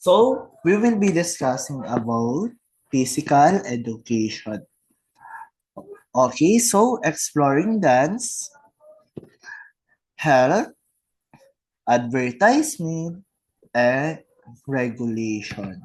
So, we will be discussing about physical education. Okay, so exploring dance, health, advertisement, and regulation.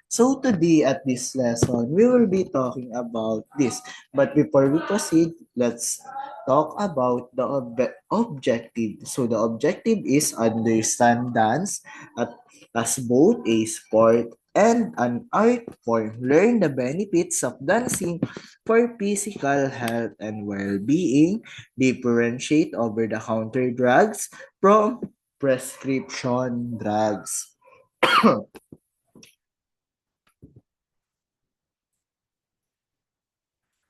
So today at this lesson, we will be talking about this. But before we proceed, let's talk about the objective. So the objective is understand dance as both a sport and an art form. Learn the benefits of dancing for physical health and well-being. Differentiate over-the-counter drugs from prescription drugs.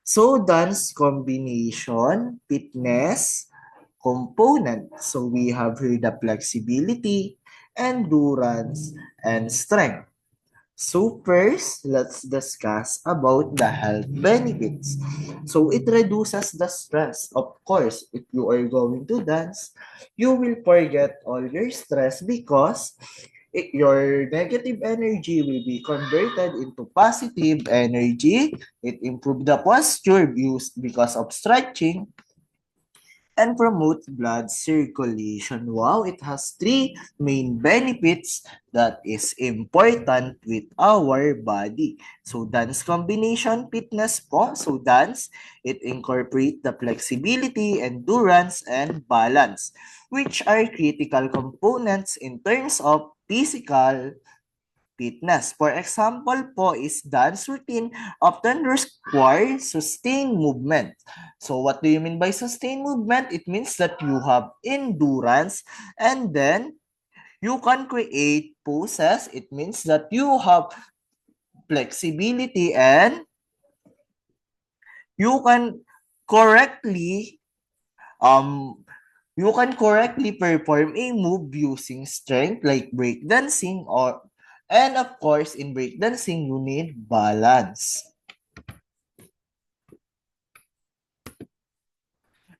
So dance combination, fitness, component. So we have here the flexibility, endurance, and strength. So first, let's discuss about the health benefits. So it reduces the stress. Of course, if you are going to dance, you will forget all your stress because your negative energy will be converted into positive energy. It improves the posture used because of stretching and promote blood circulation. Wow, it has three main benefits that is important with our body. So dance combination fitness po. So dance, it incorporate the flexibility, endurance, and balance, which are critical components in terms of physical fitness. For example po is dance routine often require sustained movement. So what do you mean by sustained movement? It means that you have endurance and then you can create poses. It means that you have flexibility and you can correctly um perform a move using strength like breakdancing or and of course in breakdancing you need balance.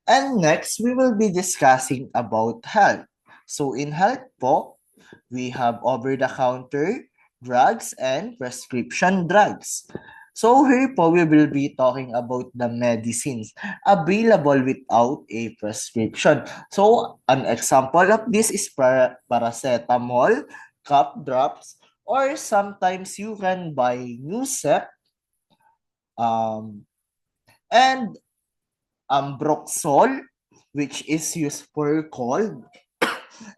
And next we will be discussing about health. So in health po, we have over-the-counter drugs and prescription drugs. So here po, we will be talking about the medicines available without a prescription. So an example of this is paracetamol, cough drops, or sometimes you can buy Nusep um, and Ambroxol, which is used for cold.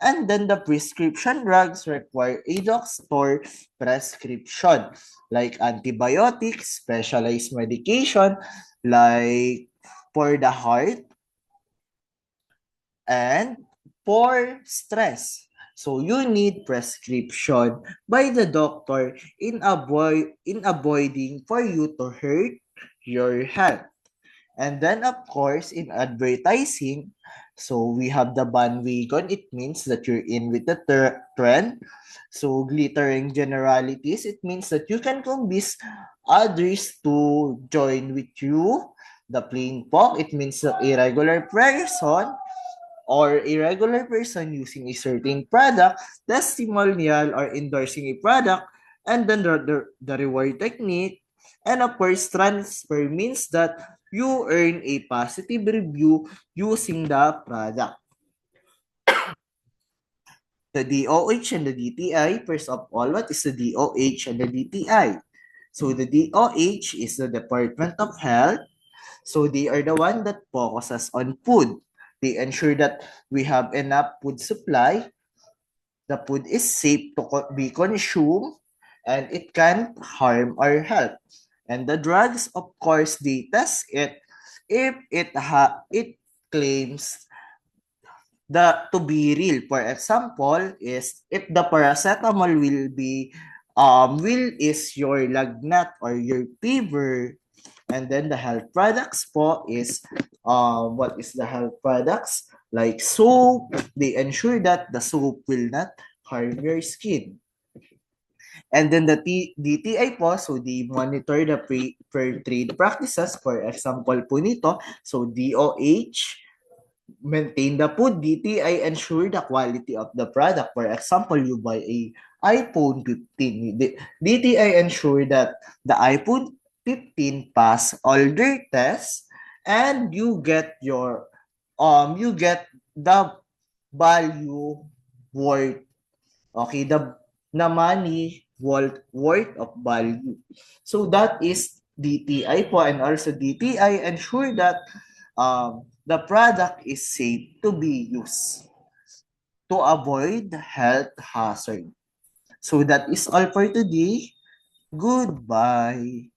And then the prescription drugs require a doctor prescription, like antibiotics, specialized medication, like for the heart and for stress. So you need prescription by the doctor in avoiding for you to hurt your health. And then, of course, in advertising, so we have the bandwagon. It means that you're in with the trend. So glittering generalities, it means that you can convince others to join with you. The plain talk, it means that a regular person using a certain product, testimonial or endorsing a product, and then the reward technique. And of course, transfer means that you earn a positive review using the product. The DOH and the DTI, first of all, what is the DOH and the DTI? So the DOH is the Department of Health. So they are the one that focuses on food. They ensure that we have enough food supply. The food is safe to be consumed and it can't harm our health. And the drugs, of course, they test it if it claims to be real. For example, is if the paracetamol will is your lagnat or your fever. And then the health products po is what is the health products? Like soap, they ensure that the soap will not harm your skin. And then the DTI po, so they monitor the fair trade practices. For example po nito, so DOH, maintain the food. DTI ensure the quality of the product. For example, you buy a iPhone 15. DTI ensure that the iPhone 15 pass all their tests and you get the value worth. Okay, the money worth of value. So that is DTI po, and also DTI ensure that the product is safe to be used to avoid health hazard. So that is all for today. Goodbye.